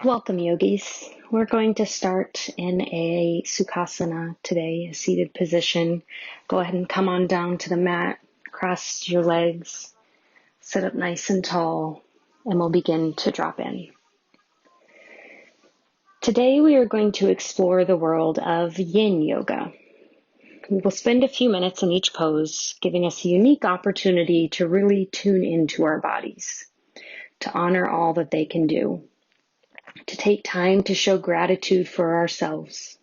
Welcome, yogis. We're going to start in a Sukhasana today, a seated position. Go ahead and come on down to the mat, cross your legs, sit up nice and tall, and we'll begin to drop in. Today we are going to explore the world of Yin Yoga. We will spend a few minutes in each pose, giving us a unique opportunity to really tune into our bodies, to honor all that they can do, to take time to show gratitude for ourselves.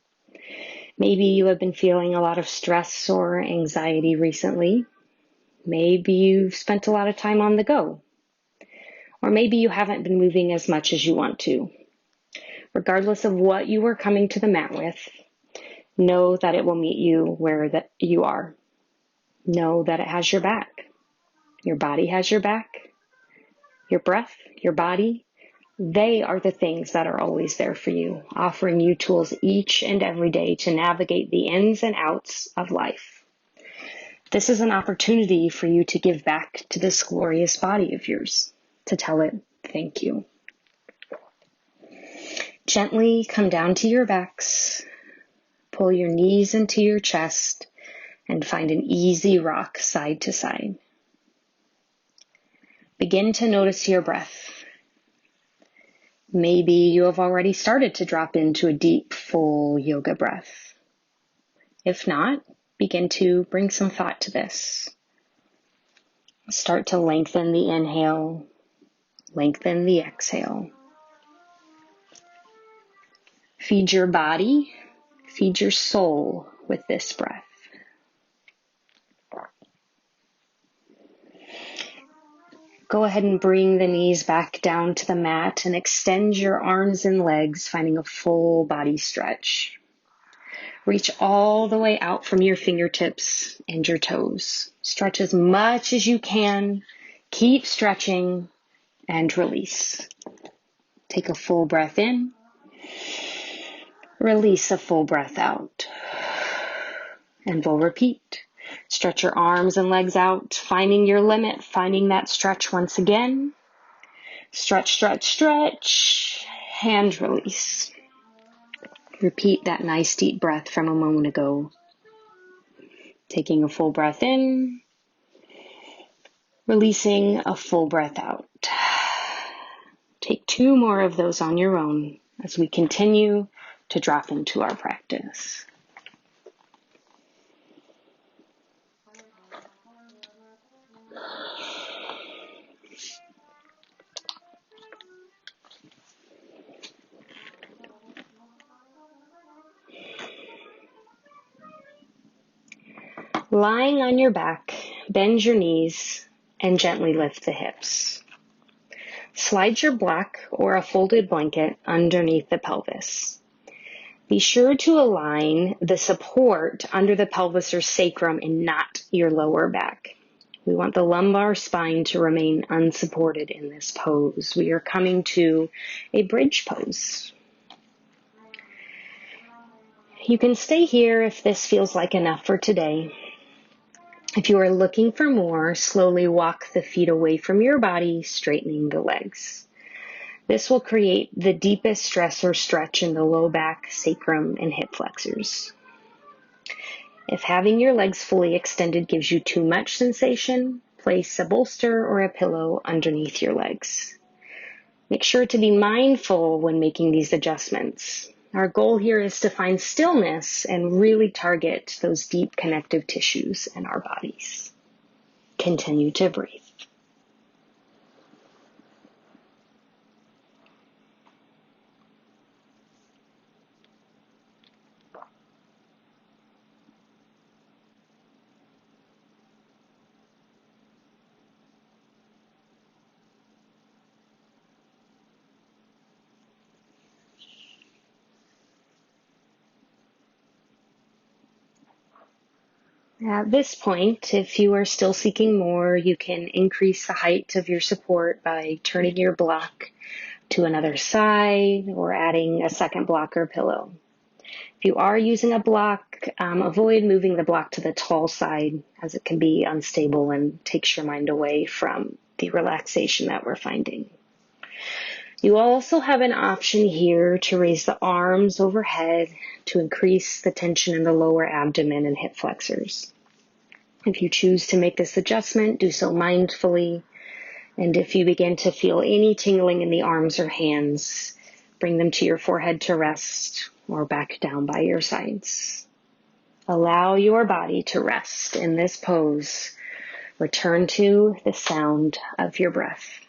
Maybe you have been feeling a lot of stress or anxiety recently. Maybe you've spent a lot of time on the go. Or maybe you haven't been moving as much as you want to. Regardless of what you are coming to the mat with, know that it will meet you where that you are. Know that it has your back. Your body has your back. Your breath, your body, they are the things that are always there for you, offering you tools each and every day to navigate the ins and outs of life. This is an opportunity for you to give back to this glorious body of yours, to tell it thank you. Gently come down to your backs, pull your knees into your chest, and find an easy rock side to side. Begin to notice your breath. Maybe you have already started to drop into a deep, full yoga breath. If not, begin to bring some thought to this. Start to lengthen the inhale, lengthen the exhale. Feed your body, feed your soul with this breath. Go ahead and bring the knees back down to the mat and extend your arms and legs, finding a full body stretch. Reach all the way out from your fingertips and your toes. Stretch as much as you can. Keep stretching and release. Take a full breath in. Release a full breath out. And we'll repeat. Stretch your arms and legs out, finding your limit, finding that stretch once again. Stretch, stretch, stretch, and release. Repeat that nice deep breath from a moment ago. Taking a full breath in, releasing a full breath out. Take 2 more of those on your own as we continue to drop into our practice. Lying on your back, bend your knees and gently lift the hips. Slide your block or a folded blanket underneath the pelvis. Be sure to align the support under the pelvis or sacrum and not your lower back. We want the lumbar spine to remain unsupported in this pose. We are coming to a bridge pose. You can stay here if this feels like enough for today. If you are looking for more, slowly walk the feet away from your body, straightening the legs. This will create the deepest stress or stretch in the low back, sacrum, and hip flexors. If having your legs fully extended gives you too much sensation, place a bolster or a pillow underneath your legs. Make sure to be mindful when making these adjustments. Our goal here is to find stillness and really target those deep connective tissues in our bodies. Continue to breathe. At this point, if you are still seeking more, you can increase the height of your support by turning your block to another side or adding a second block or pillow. If you are using a block, avoid moving the block to the tall side as it can be unstable and takes your mind away from the relaxation that we're finding. You also have an option here to raise the arms overhead to increase the tension in the lower abdomen and hip flexors. If you choose to make this adjustment, do so mindfully. And if you begin to feel any tingling in the arms or hands, bring them to your forehead to rest or back down by your sides. Allow your body to rest in this pose. Return to the sound of your breath.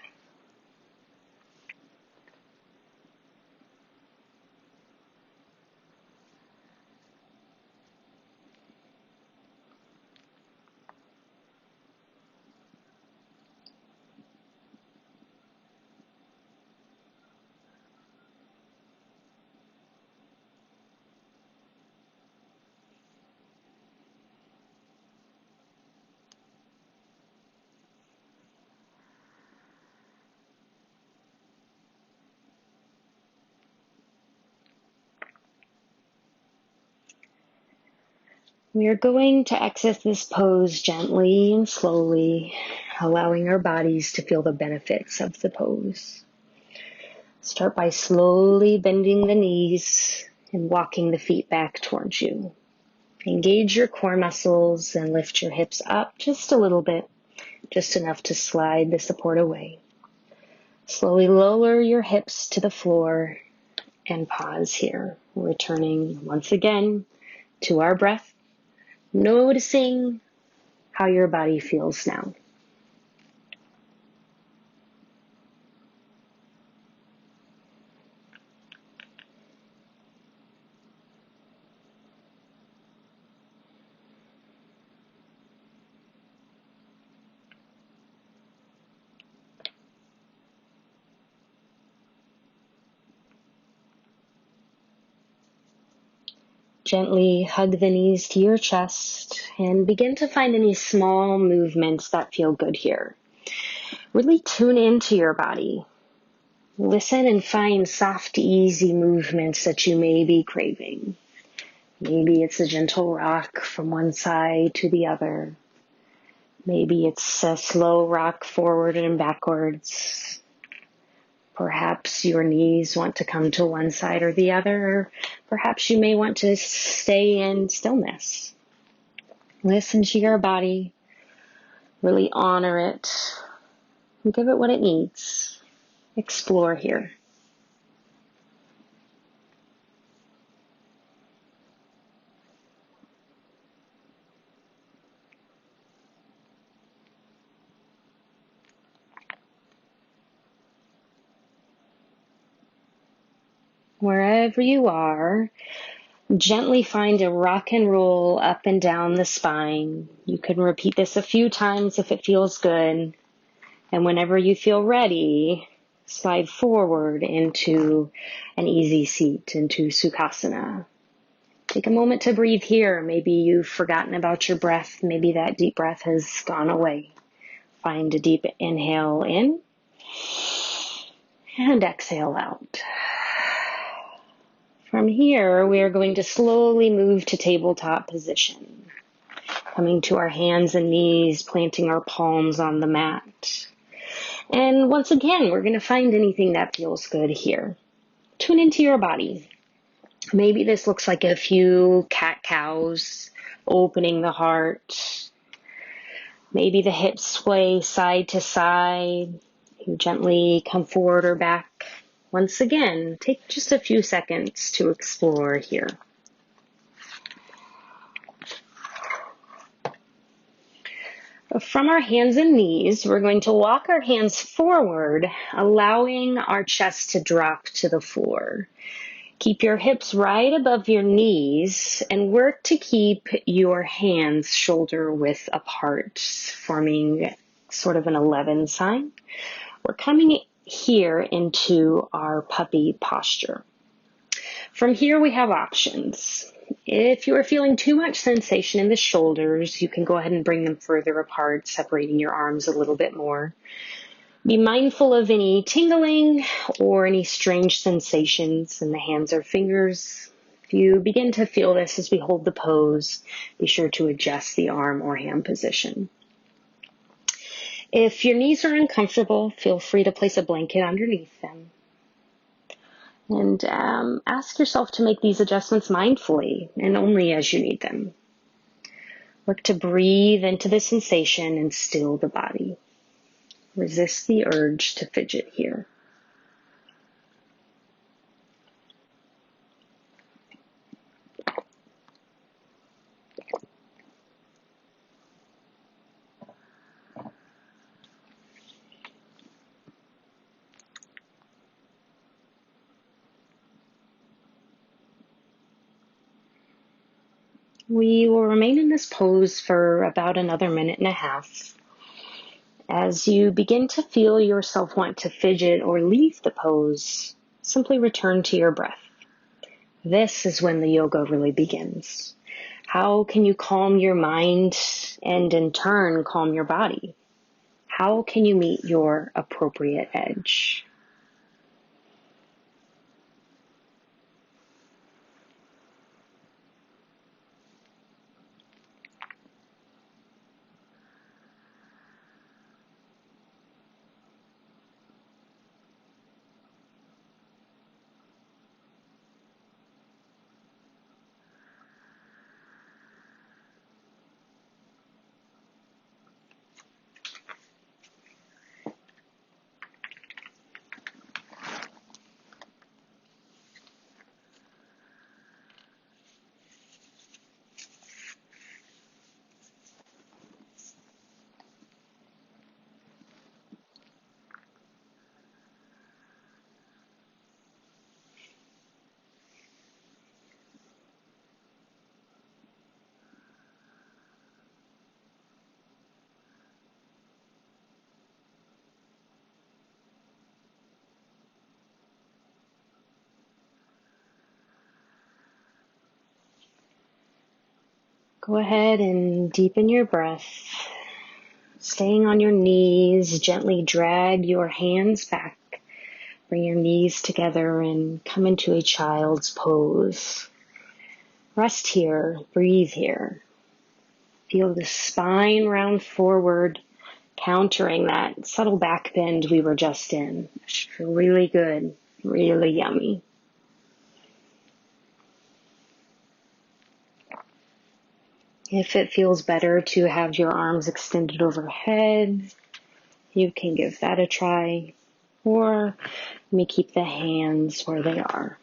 We are going to exit this pose gently and slowly, allowing our bodies to feel the benefits of the pose. Start by slowly bending the knees and walking the feet back towards you. Engage your core muscles and lift your hips up just a little bit, just enough to slide the support away. Slowly lower your hips to the floor and pause here, returning once again to our breath, noticing how your body feels now. Gently hug the knees to your chest and begin to find any small movements that feel good here. Really tune into your body. Listen and find soft, easy movements that you may be craving. Maybe it's a gentle rock from one side to the other. Maybe it's a slow rock forward and backwards. Perhaps your knees want to come to one side or the other, or perhaps you may want to stay in stillness. Listen to your body, really honor it, and give it what it needs. Explore here. Wherever you are, gently find a rock and roll up and down the spine. You can repeat this a few times if it feels good. And whenever you feel ready, slide forward into an easy seat, into Sukhasana. Take a moment to breathe here. Maybe you've forgotten about your breath. Maybe that deep breath has gone away. Find a deep inhale in and exhale out. From here, we are going to slowly move to tabletop position, coming to our hands and knees, planting our palms on the mat. And once again, we're going to find anything that feels good here. Tune into your body. Maybe this looks like a few cat-cows, opening the heart. Maybe the hips sway side to side. You gently come forward or back. Once again, take just a few seconds to explore here. From our hands and knees, we're going to walk our hands forward, allowing our chest to drop to the floor. Keep your hips right above your knees and work to keep your hands shoulder width apart, forming sort of an 11 sign. We're coming here into our puppy posture. From here, we have options. If you are feeling too much sensation in the shoulders, you can go ahead and bring them further apart, separating your arms a little bit more. Be mindful of any tingling or any strange sensations in the hands or fingers. If you begin to feel this as we hold the pose, be sure to adjust the arm or hand position. If your knees are uncomfortable, feel free to place a blanket underneath them. And ask yourself to make these adjustments mindfully and only as you need them. Work to breathe into the sensation and still the body. Resist the urge to fidget here. We will remain in this pose for about another minute and a half. As you begin to feel yourself want to fidget or leave the pose, simply return to your breath. This is when the yoga really begins. How can you calm your mind and in turn calm your body? How can you meet your appropriate edge? Go ahead and deepen your breath. Staying on your knees, gently drag your hands back. Bring your knees together and come into a child's pose. Rest here, breathe here. Feel the spine round forward, countering that subtle back bend we were just in. It should feel really good, really yummy. If it feels better to have your arms extended overhead, you can give that a try. Or let me keep the hands where they are.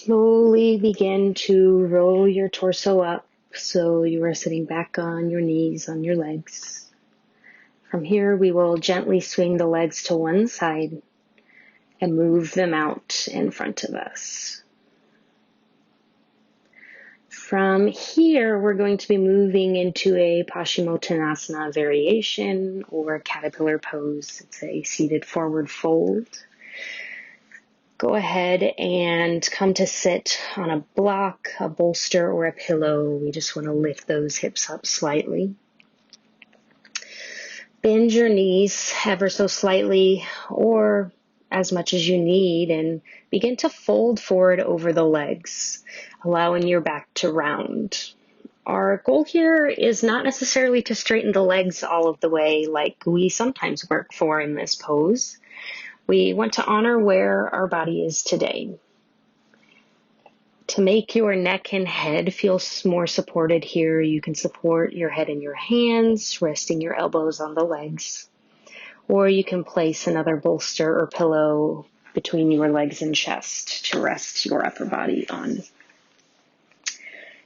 Slowly begin to roll your torso up so you are sitting back on your knees, on your legs. From here, we will gently swing the legs to one side and move them out in front of us. From here, we're going to be moving into a Paschimottanasana variation or caterpillar pose. It's a seated forward fold. Go ahead and come to sit on a block, a bolster, or a pillow. We just want to lift those hips up slightly. Bend your knees ever so slightly or as much as you need and begin to fold forward over the legs, allowing your back to round. Our goal here is not necessarily to straighten the legs all of the way like we sometimes work for in this pose. We want to honor where our body is today. To make your neck and head feel more supported here, you can support your head in your hands, resting your elbows on the legs. Or you can place another bolster or pillow between your legs and chest to rest your upper body on.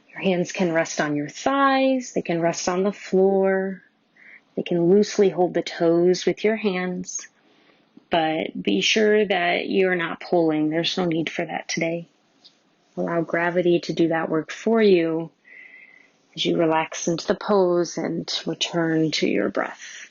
Your hands can rest on your thighs, they can rest on the floor, they can loosely hold the toes with your hands. But be sure that you're not pulling. There's no need for that today. Allow gravity to do that work for you as you relax into the pose and return to your breath.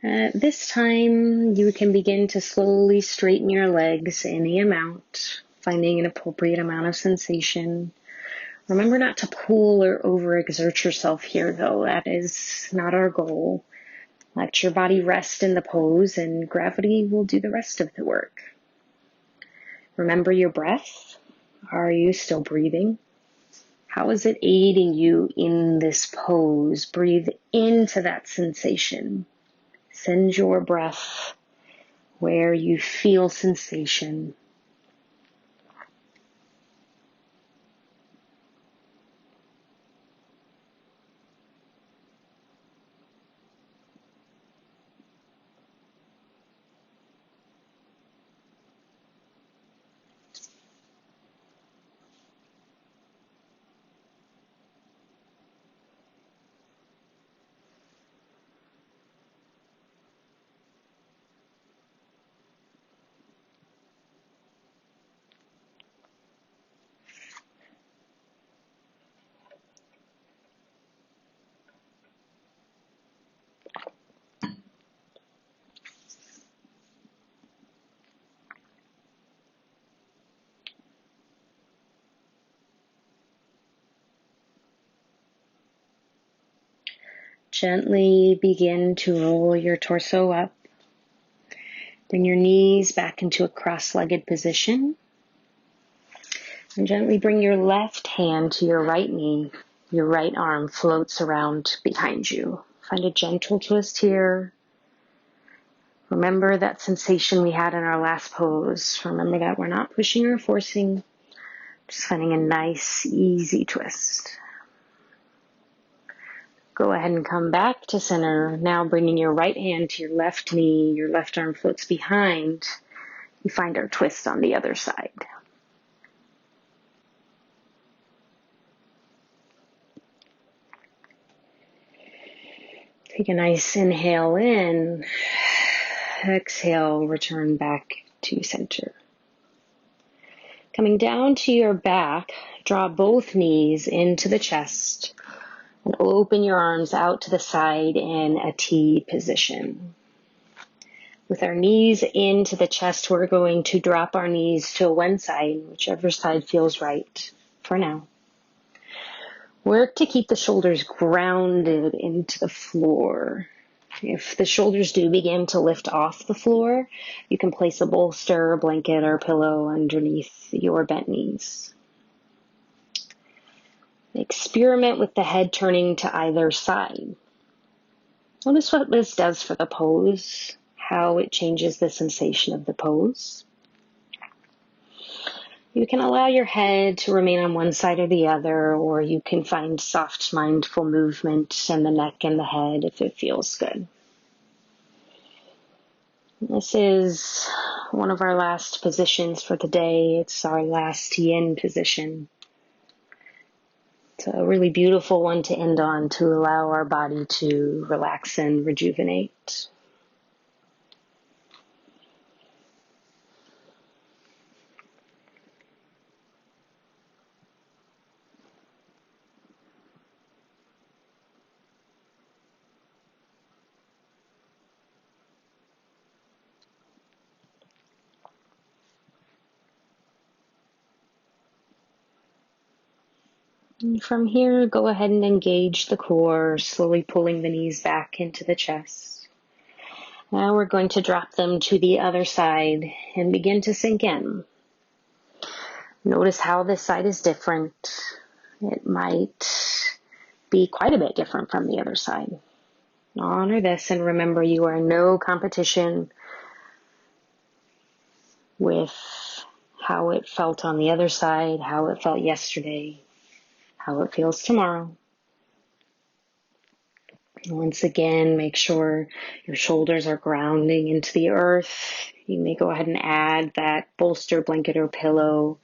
At this time, you can begin to slowly straighten your legs any amount, finding an appropriate amount of sensation. Remember not to pull or overexert yourself here, though. That is not our goal. Let your body rest in the pose, and gravity will do the rest of the work. Remember your breath. Are you still breathing? How is it aiding you in this pose? Breathe into that sensation. Send your breath where you feel sensation. Gently begin to roll your torso up. Bring your knees back into a cross-legged position. And gently bring your left hand to your right knee. Your right arm floats around behind you. Find a gentle twist here. Remember that sensation we had in our last pose. Remember that we're not pushing or forcing, just finding a nice, easy twist. Go ahead and come back to center. Now bringing your right hand to your left knee, your left arm floats behind. You find our twist on the other side. Take a nice inhale in. Exhale, return back to center. Coming down to your back, draw both knees into the chest and open your arms out to the side in a T position. With our knees into the chest, we're going to drop our knees to one side, whichever side feels right for now. Work to keep the shoulders grounded into the floor. If the shoulders do begin to lift off the floor, you can place a bolster, blanket, or pillow underneath your bent knees. Experiment with the head turning to either side. Notice what this does for the pose, how it changes the sensation of the pose. You can allow your head to remain on one side or the other, or you can find soft, mindful movement in the neck and the head if it feels good. This is one of our last positions for the day. It's our last yin position. It's a really beautiful one to end on to allow our body to relax and rejuvenate. And from here, go ahead and engage the core, slowly pulling the knees back into the chest. Now we're going to drop them to the other side and begin to sink in. Notice how this side is different. It might be quite a bit different from the other side. Honor this and remember you are in no competition with how it felt on the other side, how it felt yesterday, how it feels tomorrow. Once again, make sure your shoulders are grounding into the earth. You may go ahead and add that bolster, blanket, or pillow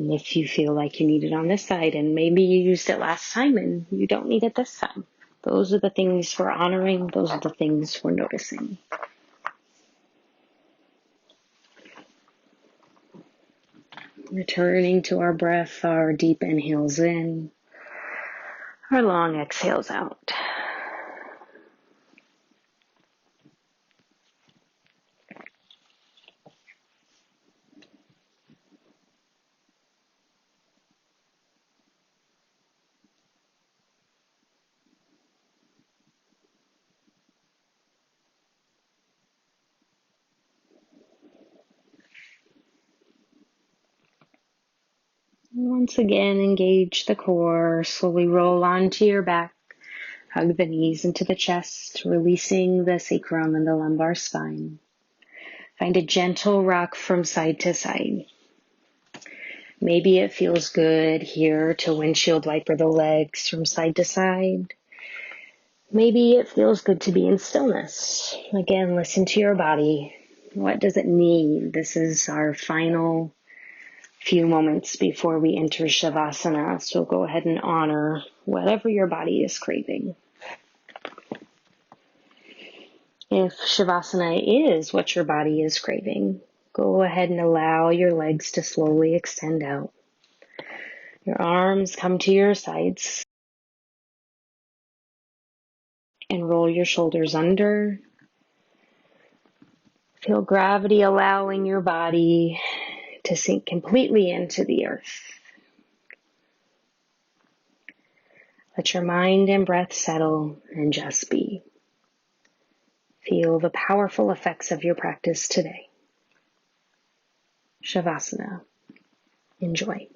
if you feel like you need it on this side. And maybe you used it last time and you don't need it this time. Those are the things we're honoring. Those are the things we're noticing. Returning to our breath, our deep inhales in, our long exhales out. Once again, engage the core. Slowly roll onto your back. Hug the knees into the chest, releasing the sacrum and the lumbar spine. Find a gentle rock from side to side. Maybe it feels good here to windshield wiper the legs from side to side. Maybe it feels good to be in stillness. Again, listen to your body. What does it need? This is our final few moments before we enter Shavasana. So go ahead and honor whatever your body is craving. If Shavasana is what your body is craving, go ahead and allow your legs to slowly extend out. Your arms come to your sides. And roll your shoulders under. Feel gravity allowing your body to sink completely into the earth. Let your mind and breath settle and just be. Feel the powerful effects of your practice today. Shavasana. Enjoy.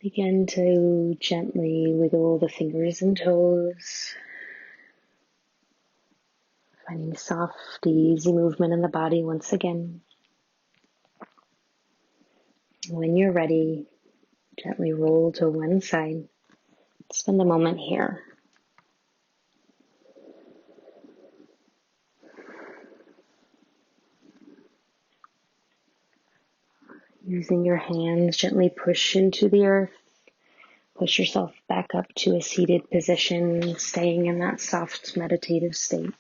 Begin to gently wiggle the fingers and toes, finding soft, easy movement in the body once again. When you're ready, gently roll to one side. Spend a moment here. Using your hands, gently push into the earth. Push yourself back up to a seated position, staying in that soft meditative state.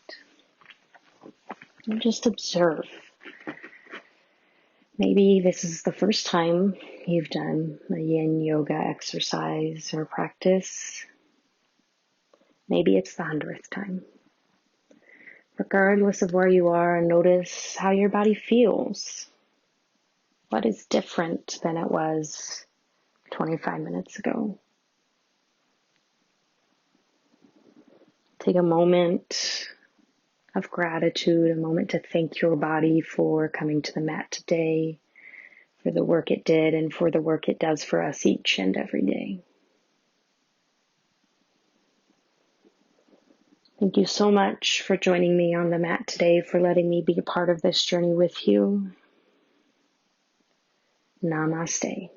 And just observe. Maybe this is the first time you've done a yin yoga exercise or practice. Maybe it's the 100th time. Regardless of where you are, notice how your body feels. What is different than it was 25 minutes ago? Take a moment of gratitude, a moment to thank your body for coming to the mat today, for the work it did, and for the work it does for us each and every day. Thank you so much for joining me on the mat today, for letting me be a part of this journey with you. Namaste.